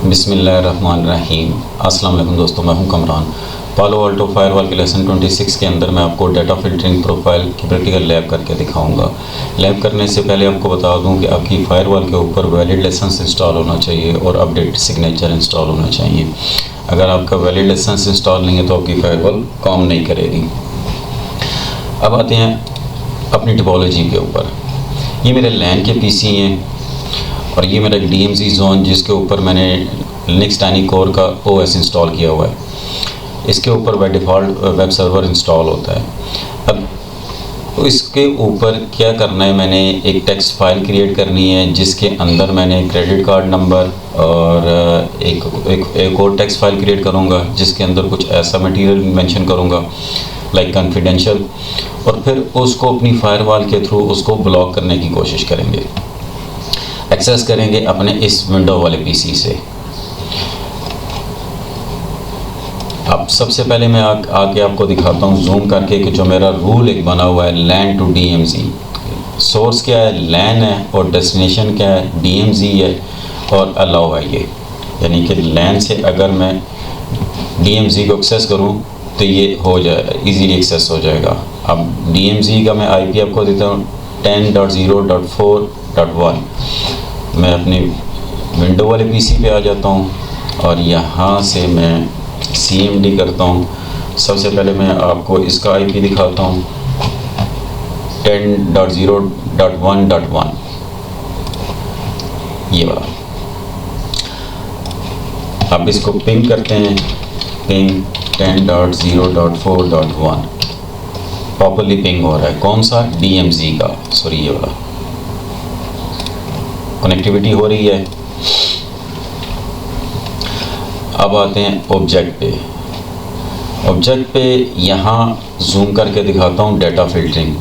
बिस्मिल्लाहिर्रहमानिर्रहीम। अस्सलाम वालेकुम दोस्तों, मैं हूं कमरान। पालो अल्टो फायरवॉल के लेसन 26 के अंदर मैं आपको डाटा फिल्टरिंग प्रोफाइल की प्रैक्टिकल लैब करके दिखाऊंगा। लैब करने से पहले आपको बता दूं कि आपकी फायरवॉल के ऊपर वैलिड लाइसेंस इंस्टॉल होना चाहिए और अपडेट सिग्नेचर इंस्टॉल होना चाहिए। अगर आपका वैलिड लाइसेंस इंस्टॉल नहीं है तो आपकी फायरवॉल काम नहीं करेगी। अब आते हैं अपनी टोपोलॉजी के ऊपर। ये मेरे लैन के पीसी हैं और ये मेरा DMZ जोन जिसके ऊपर मैंने लिनक्स टाइनी कोर का OS इंस्टॉल किया हुआ है। इसके ऊपर by default web server install होता है। अब इसके ऊपर क्या करना है, मैंने एक टेक्स्ट फाइल क्रिएट करनी है जिसके अंदर मैंने क्रेडिट कार्ड नंबर और एक और टेक्स्ट फाइल क्रिएट करूँगा जिसके अंदर कुछ ऐसा मटेरियल मेंशन करूँगा लाइक कॉन्फिडेंशियल, और फिर उसको अपनी फायरवॉल के थ्रू उसको ब्लॉक करने की कोशिश करेंगे, एक्सेस करेंगे अपने इस विंडो वाले पीसी से। अब सबसे पहले मैं आके आपको दिखाता हूँ जूम करके कि जो मेरा रूल एक बना हुआ है लैन टू DMZ। सोर्स क्या है, लैन है, और डेस्टिनेशन क्या है, DMZ है, और अलाउ है ये, यानी कि लैन से अगर मैं DMZ को एक्सेस करूँ तो ये हो जाए इजीली एक्सेस हो जाएगा। अब DMZ का मैं IP आपको देता हूँ 10.0.4.1। मैं अपनी विंडो वाले पीसी पे आ जाता हूँ और यहाँ से मैं CMD करता हूँ। सबसे पहले मैं आपको इसका IP दिखाता हूँ 10.0.1.1, ये वाला। अब इसको पिंग करते हैं, पिंग 10.0.4.1 प्रॉपर्ली पिंग हो रहा है। कौन सा, DMZ का, सॉरी ये वाला, कनेक्टिविटी हो रही है। अब आते हैं ऑब्जेक्ट पे। ऑब्जेक्ट पे यहाँ जूम करके दिखाता हूँ डाटा फिल्टरिंग।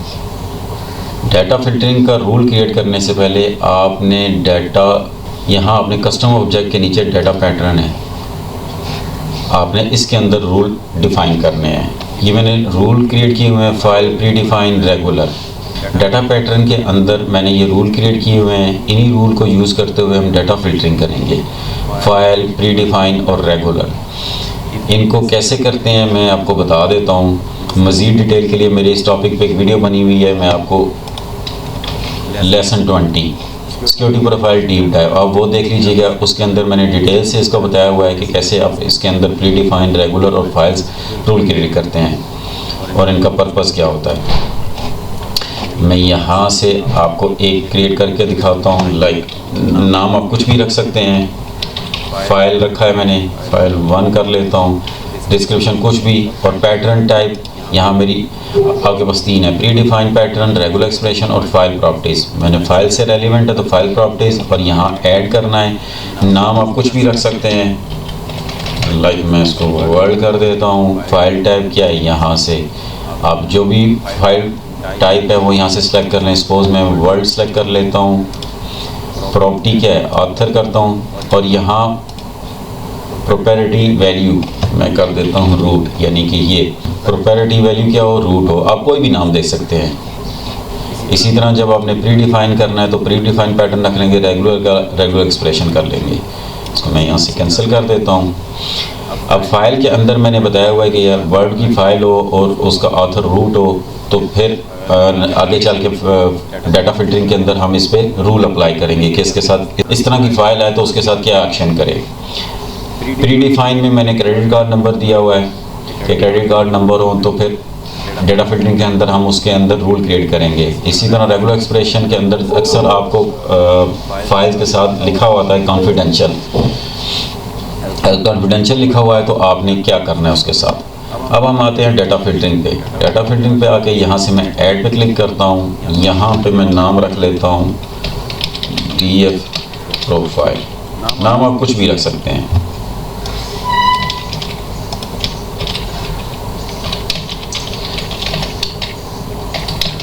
डाटा फिल्टरिंग का रूल क्रिएट करने से पहले आपने डाटा, यहाँ आपने कस्टम ऑब्जेक्ट के नीचे डाटा पैटर्न है, आपने इसके अंदर रूल डिफाइन करने हैं। ये मैंने रूल क्रिएट किए हुए हैं, file pre define regular. Data pattern के अंदर मैंने ये रूल क्रिएट किए हुए हैं। इन्हीं रूल को यूज़ करते हुए हम डाटा फिल्टरिंग करेंगे, फाइल प्री डिफाइन और रेगुलर। इनको कैसे करते हैं मैं आपको बता देता हूँ। मज़ीद डिटेल के लिए मेरे इस टॉपिक पे एक वीडियो बनी हुई है, मैं आपको lesson 20 security profile deep dive, आप वो देख लीजिएगा। उसके अंदर मैंने डिटेल से इसको बताया हुआ है कि कैसे आप इसके अंदर प्री डिफाइन, रेगुलर और फाइल्स रूल क्रिएट करते हैं और इनका पर्पज़ क्या होता है। मैं यहाँ से आपको एक क्रिएट करके दिखाता हूँ। लाइक नाम आप कुछ भी रख सकते हैं। फाइल रखा है मैंने, फाइल 1 कर लेता हूँ। डिस्क्रिप्शन कुछ भी, और पैटर्न टाइप यहाँ मेरी आपके पास 3 है, pre define pattern, regular expression और फाइल प्रॉपर्टीज़। मैंने फाइल से रेलिवेंट है तो फाइल प्रॉपर्टीज़, और यहाँ ऐड करना है। नाम आप कुछ भी रख सकते हैं, लाइक मैं इसको वर्ल्ड कर देता हूँ। फाइल टाइप क्या है, यहाँ से आप जो भी फाइल टाइप है वो यहाँ से सिलेक्ट कर लें। सपोज मैं वर्ल्ड सेलेक्ट कर लेता हूँ। प्रॉपर्टी क्या है, ऑथर करता हूँ, और यहाँ प्रोप्राइटरी वैल्यू मैं कर देता हूँ रूट, यानी कि ये प्रोप्राइटरी वैल्यू क्या हो, रूट हो। आप कोई भी नाम दे सकते हैं। इसी तरह जब आपने प्री डिफाइन करना है तो प्री डिफाइन पैटर्न रख लेंगे, रेगुलर का रेगुलर एक्सप्रेशन कर लेंगे। इसको मैं यहाँ से कैंसिल कर देता हूँ। अब फाइल के अंदर मैंने बताया हुआ है कि यार वर्ड की फ़ाइल हो और उसका ऑथर रूट हो, तो फिर आगे चल के डाटा फिल्टरिंग के अंदर हम इस पर रूल अप्लाई करेंगे कि इसके साथ इस तरह की फ़ाइल है तो उसके साथ क्या एक्शन करें। प्री डिफाइन में मैंने क्रेडिट कार्ड नंबर दिया हुआ है कि क्रेडिट कार्ड नंबर हो, तो फिर डाटा फिल्टरिंग के अंदर हम उसके अंदर रूल क्रिएट करेंगे। इसी तरह रेगुलर एक्सप्रेशन के अंदर अक्सर आपको फाइल्स के साथ लिखा होता है कॉन्फिडेंशियल। कॉन्फिडेंशियल लिखा हुआ है तो आपने क्या करना है उसके साथ। अब हम आते हैं डाटा फिल्टरिंग पे। डाटा फिल्टरिंग पे आके यहाँ से मैं ऐड पे क्लिक करता हूँ। यहाँ पे मैं नाम रख लेता हूँ DF प्रोफाइल। नाम आप कुछ भी रख सकते हैं।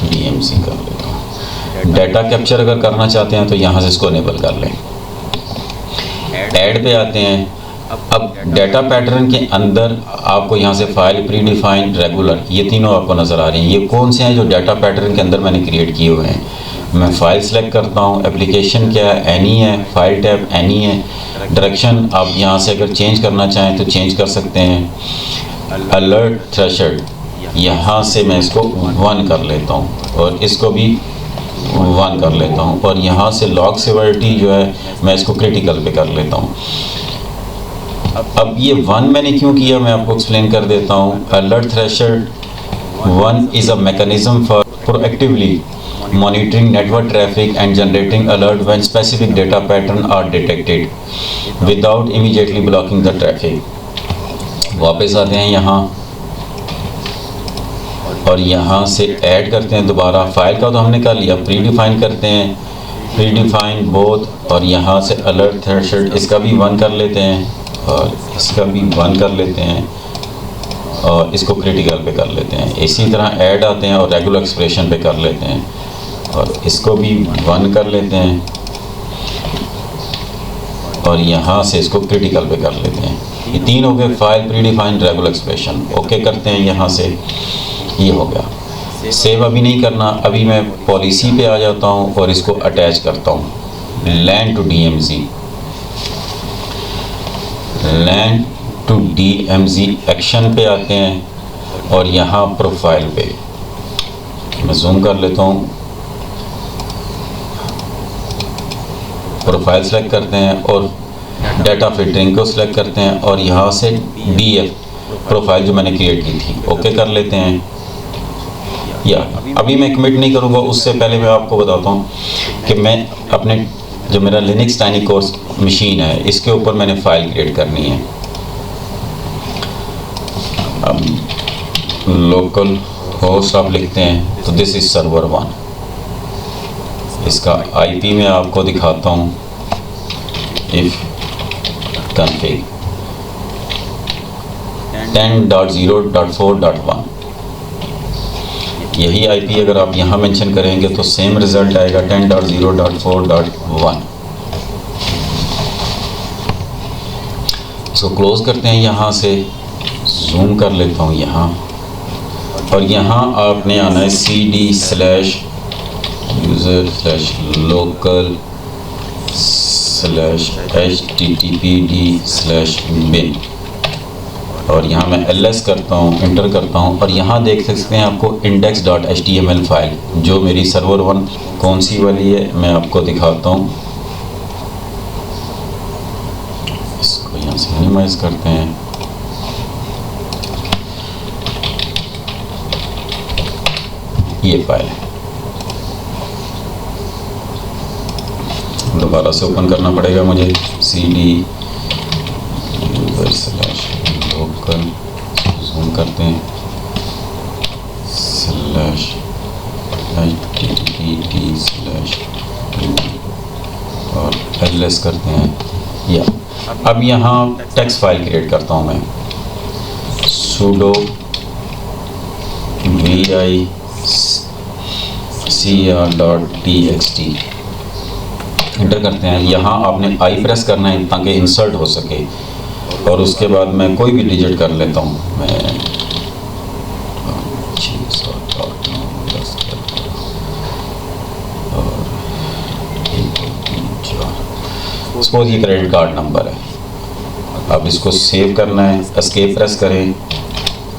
DMZ कर लेता हूँ। डाटा कैप्चर अगर करना चाहते हैं तो यहाँ से इसको इनेबल कर लें। ऐड पे आते हैं। अब डाटा पैटर्न के अंदर आपको यहाँ से फाइल, प्री डिफाइंड, रेगुलर, ये तीनों आपको नज़र आ रही हैं। ये कौन से हैं जो डाटा पैटर्न के अंदर मैंने क्रिएट किए हुए हैं। मैं फ़ाइल सेलेक्ट करता हूँ, एप्लीकेशन क्या है, एनी है, फाइल टैब एनी है, डायरेक्शन आप यहाँ से अगर चेंज करना चाहें तो चेंज कर सकते हैं। अलर्ट थ्रेशोल्ड, यहाँ से मैं इसको 1 कर लेता हूँ और इसको भी 1 कर लेता हूँ, और यहाँ से लॉग सिवियरिटी जो है मैं इसको क्रिटिकल पे कर लेता हूँ। अब ये 1 मैंने क्यों किया मैं आपको एक्सप्लेन कर देता हूँ। Alert threshold 1 is a mechanism for proactively monitoring network traffic and generating alert when specific data pattern are detected without immediately blocking the traffic। वापस आते हैं यहाँ और यहाँ से ऐड करते हैं दोबारा। फाइल का तो हमने कर लिया, प्री डिफाइन करते हैं, प्री डिफाइन बोथ, और यहाँ से अलर्ट थ्रेशोल्ड इसका भी 1 कर लेते हैं और इसका भी 1 कर लेते हैं और इसको क्रिटिकल पे कर लेते हैं। इसी तरह ऐड आते हैं और रेगुलर एक्सप्रेशन पे कर लेते हैं और इसको भी 1 कर लेते हैं और यहाँ से इसको क्रिटिकल पे कर लेते हैं। ये 3 हो गए, file, pre define, regular expression. Okay करते हैं यहाँ से, ये हो गया। सेव अभी नहीं करना, अभी मैं पॉलिसी पे आ जाता हूँ और इसको अटैच करता हूँ LAN to DMZ। LAN to DMZ action पे आते हैं और यहाँ प्रोफाइल पे मैं जूम कर लेता हूँ, प्रोफाइल सेलेक्ट करते हैं और डाटा फिल्टरिंग को सिलेक्ट करते हैं और यहाँ से DF प्रोफाइल जो मैंने क्रिएट की थी ओके कर लेते हैं। या अभी मैं कमिट नहीं करूँगा, उससे पहले मैं आपको बताता हूँ कि मैं अपने जो मेरा लिनक्स टाइनी कोर्स मशीन है इसके ऊपर मैंने फ़ाइल क्रिएट करनी है। अब लोकल होस्ट आप लिखते हैं तो दिस इज़ सर्वर 1। इसका IP में आपको दिखाता हूँ, इफ config 10.0.4.1, यही IP अगर आप यहाँ मेंशन करेंगे तो सेम रिज़ल्ट आएगा 10.0.4.1। इसको क्लोज़ करते हैं, यहाँ से जूम कर लेता हूँ यहाँ, और यहाँ आपने आना है cd/user/local/httpd/bin, और यहाँ मैं ls करता हूँ, इंटर करता हूँ, और यहाँ देख सकते हैं आपको index.html फाइल जो मेरी सर्वर 1 कौन सी वाली है मैं आपको दिखाता हूँ। इसको यहाँ से मिनिमाइज करते हैं, ये फाइल है। दोबारा से ओपन करना पड़ेगा मुझे, cd/local, जूम करते हैं, /httpd/ और ls करते हैं। या अब यहाँ टेक्स्ट फाइल क्रिएट करता हूँ मैं, sudo vicr.txt, इंटर करते हैं। यहाँ आपने I प्रेस करना है ताकि इंसर्ट हो सके, और उसके बाद मैं कोई भी डिजिट कर लेता हूँ, मैं सपोज ये क्रेडिट कार्ड नंबर है। अब इसको सेव करना है, एस्केप प्रेस करें,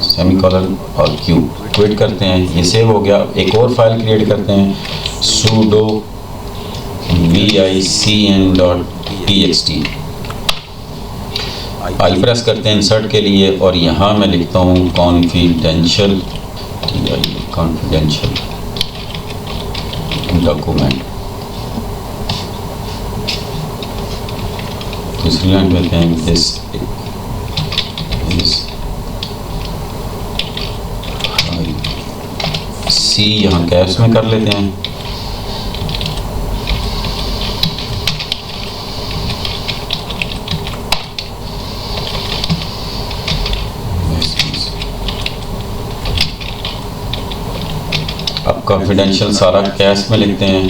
सेमीकोलन और Q, क्विट करते हैं, ये सेव हो गया। एक और फाइल क्रिएट करते हैं, sudo vicn.txt, I प्रेस करते हैं इंसर्ट के लिए, और यहाँ मैं लिखता हूँ कॉन्फिडेंशियल डॉक्यूमेंट। दूसरी लाइन में हैं दिस इज सी, यहाँ कैप्स में कर लेते हैं। अब कॉन्फिडेंशियल सारा कैश में लिखते हैं,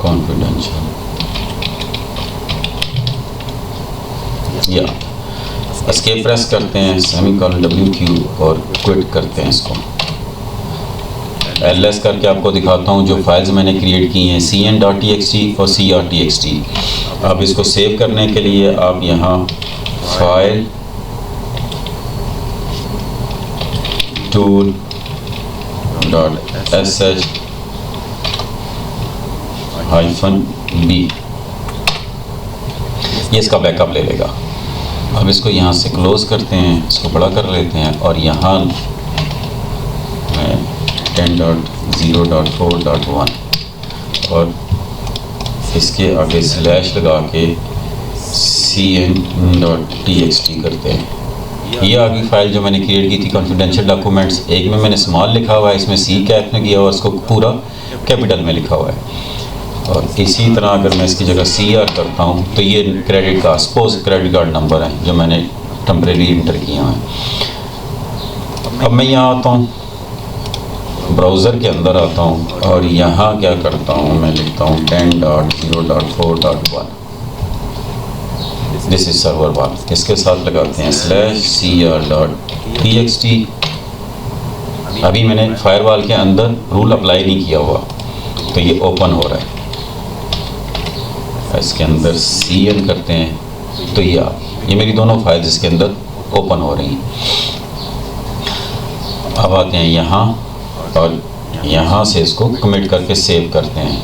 कॉन्फिडेंशियल, या एस्केप प्रेस करते हैं, सेमीकोलन WQ और क्विट करते हैं इसको। ls करके आपको दिखाता हूँ जो फाइल्स मैंने क्रिएट की हैं cn.txt और cr.txt। अब इसको सेव करने के लिए आप यहाँ फाइल tool.sh -b ये इसका बैकअप ले लेगा। अब इसको यहाँ से क्लोज़ करते हैं, इसको बड़ा कर लेते हैं और यहाँ मैं 10.0.4.1 और इसके आगे स्लैश लगा के cn.txt करते हैं। ये आगे फाइल जो मैंने क्रिएट की थी कॉन्फिडेंशियल डॉक्यूमेंट्स, एक में मैंने स्मॉल लिखा हुआ है, इसमें सी कैप में किया हुआ है, इसको पूरा कैपिटल में लिखा हुआ है। और इसी तरह अगर मैं इसकी जगह CR करता हूँ तो ये credit card, suppose credit card number है जो मैंने टेम्परेरी इंटर किया है। अब मैं यहाँ आता हूँ, ब्राउज़र के अंदर आता हूँ और यहाँ क्या करता हूँ, मैं लिखता हूँ 10.0.4.1, दिस इज सर्वर 1। इसके साथ लगाते हैं /cr.txt। अभी मैंने फायरवॉल के अंदर रूल अप्लाई नहीं किया हुआ तो ये ओपन हो रहा है। इसके अंदर cn करते हैं तो ये मेरी दोनों फाइल्स इसके अंदर ओपन हो रही हैं। अब आते हैं यहाँ और यहाँ से इसको कमिट करके सेव करते हैं।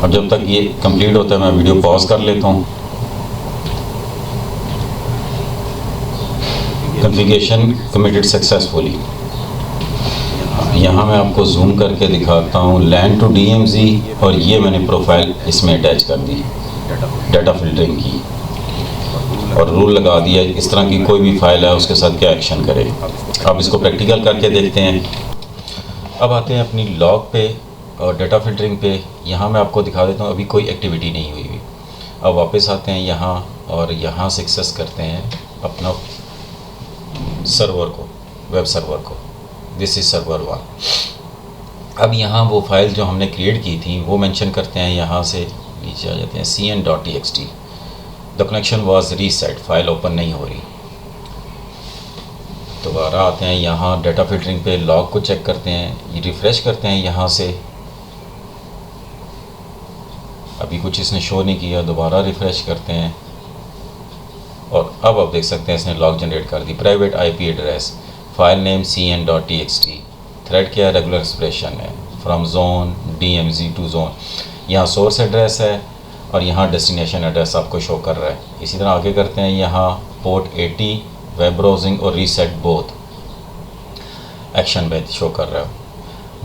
अब जब तक ये कंप्लीट होता है मैं वीडियो पॉज कर लेता हूँ। Configuration committed successfully. यहाँ मैं आपको जूम करके दिखाता हूँ लैंड टू DMZ, और ये मैंने प्रोफाइल इसमें अटैच कर दी डाटा फिल्टरिंग की और रूल लगा दिया इस तरह की कोई भी फाइल है उसके साथ क्या एक्शन करे। अब इसको प्रैक्टिकल करके देखते हैं। अब आते हैं अपनी लॉग पे और डाटा फिल्टरिंग पे। यहाँ मैं आपको दिखा देता हूँ अभी कोई एक्टिविटी नहीं हुई हुई। अब वापस आते हैं यहाँ और यहाँ से एक्सेस करते हैं अपना सर्वर को, वेब सर्वर को। This is server 1। अब यहाँ वो फाइल जो हमने क्रिएट की थी वो मेंशन करते हैं, यहाँ से नीचे आ जाते हैं cn.txt। The connection was reset, file open नहीं हो रही। दोबारा आते हैं यहाँ डाटा फिल्टरिंग पे, लॉग को चेक करते हैं, ये रिफ़्रेश करते हैं यहाँ से, अभी कुछ इसने शो नहीं किया। दोबारा रिफ़्रेश करते हैं और अब आप देख सकते हैं इसने लॉग जनरेट कर दी। Private IP address, file name cn.txt, thread क्या है, रेगुलर एक्सप्रेशन है, from zone DMZ to zone. यहाँ सोर्स एड्रेस है और यहाँ डेस्टिनेशन एड्रेस आपको शो कर रहा है। इसी तरह आगे करते हैं, यहाँ पोर्ट 80, वेब ब्राउजिंग और रीसेट बोथ एक्शन में शो कर रहा है।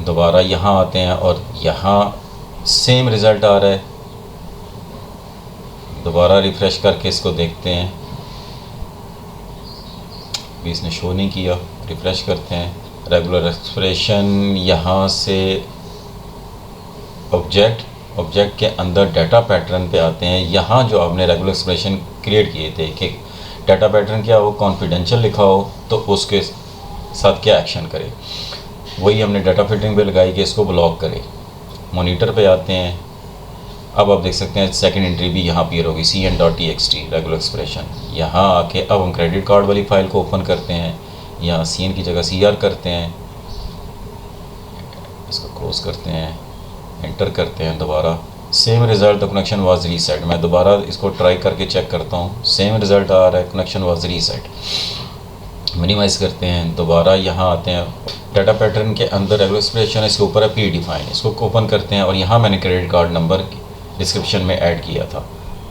दोबारा यहाँ आते हैं और यहाँ सेम रिज़ल्ट आ रहा है। दोबारा रिफ़्रेश करके इसको देखते हैं, भी इसने शो नहीं किया। रिफ़्रेश करते हैं, रेगुलर एक्सप्रेशन, यहाँ से ऑब्जेक्ट के अंदर डाटा पैटर्न पे आते हैं। यहाँ जो आपने रेगुलर एक्सप्रेशन क्रिएट किए थे कि डाटा पैटर्न क्या हो, कॉन्फिडेंशियल लिखा हो तो उसके साथ क्या एक्शन करे, वही हमने डाटा फिल्टरिंग पे लगाई कि इसको ब्लॉक करे। मॉनिटर पे आते हैं, अब आप देख सकते हैं सेकंड एंट्री भी यहाँ अपीयर होगी cn.txt रेगुलर एक्सप्रेशन। यहाँ आके अब हम क्रेडिट कार्ड वाली फ़ाइल को ओपन करते हैं, यहाँ cn की जगह CR करते हैं, इसको क्लोज करते हैं, एंटर करते हैं। दोबारा same result, the connection was reset. मैं दोबारा इसको ट्राई करके चेक करता हूँ, सेम रिज़ल्ट आ रहा है, कनेक्शन वाज रीसेट। मिनिमाइज़ करते हैं, दोबारा यहाँ आते हैं, डाटा पैटर्न के अंदर रेगुलर एक्सप्रेशन, इसके ऊपर है प्रीडिफाइन, इसको ओपन करते हैं और यहाँ मैंने क्रेडिट कार्ड नंबर डिस्क्रिप्शन में ऐड किया था।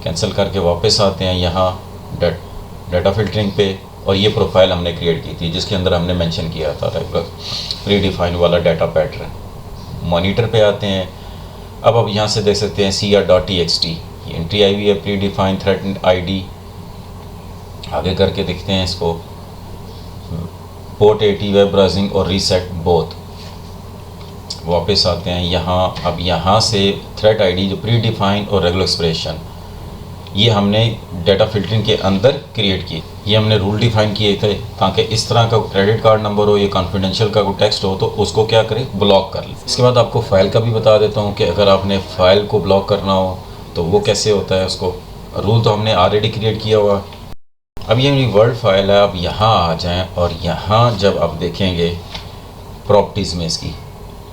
कैंसिल करके वापस आते हैं यहाँ डाटा फिल्टरिंग पे और ये प्रोफाइल हमने क्रिएट की थी जिसके अंदर हमने मेंशन किया था रेगुलर प्रीडिफाइन वाला डाटा पैटर्न। मॉनिटर पे आते हैं, अब यहाँ से देख सकते हैं cr.txt एंट्री आई हुई है, प्रीडिफाइन थ्रेड ID। आगे करके देखते हैं इसको, पोर्ट 80, वेब ब्राउजिंग और रीसेट बोथ। वापस आते हैं यहाँ, अब यहाँ से थ्रेड ID जो प्रीडिफाइन और रेगुलर एक्सप्रेशन ये हमने डाटा फिल्टरिंग के अंदर क्रिएट की। ये हमने रूल डिफाइन किए थे ताकि इस तरह का क्रेडिट कार्ड नंबर हो या कॉन्फिडेंशियल का कोई टेक्स्ट हो तो उसको क्या करें, ब्लॉक कर लें। इसके बाद आपको फ़ाइल का भी बता देता हूँ कि अगर आपने फ़ाइल को ब्लॉक करना हो तो वो कैसे होता है। उसको रूल तो हमने ऑलरेडी क्रिएट किया हुआ। अब ये मेरी वर्ड फाइल है। अब यहाँ आ जाएं और यहाँ जब आप देखेंगे प्रॉपर्टीज़ में इसकी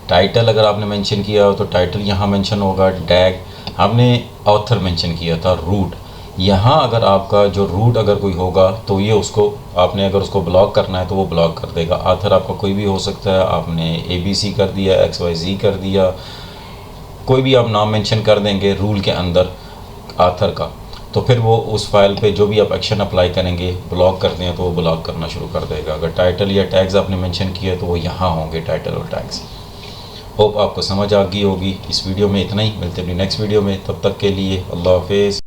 टाइटल अगर आपने मेंशन किया हो तो टाइटल यहाँ मेंशन होगा। टैग आपने ऑथर मेंशन किया था, रूट यहाँ अगर आपका जो रूट अगर कोई होगा तो ये उसको आपने अगर उसको ब्लॉक करना है तो वो ब्लॉक कर देगा। ऑथर आपका कोई भी हो सकता है, आपने ABC कर दिया, XYZ कर दिया, कोई भी आप नाम मेंशन कर देंगे रूल के अंदर ऑथर का, तो फिर वो उस फाइल पे जो भी आप एक्शन अप्लाई करेंगे ब्लॉक करते हैं तो वो ब्लॉक करना शुरू कर देगा। अगर टाइटल या टैग्स आपने मेंशन किए तो वो यहाँ होंगे टाइटल और टैग्स। होप आपको समझ आ गई होगी। इस वीडियो में इतना ही, मिलते हैं नेक्स्ट वीडियो में, तब तक के लिए अल्लाह हाफिज़।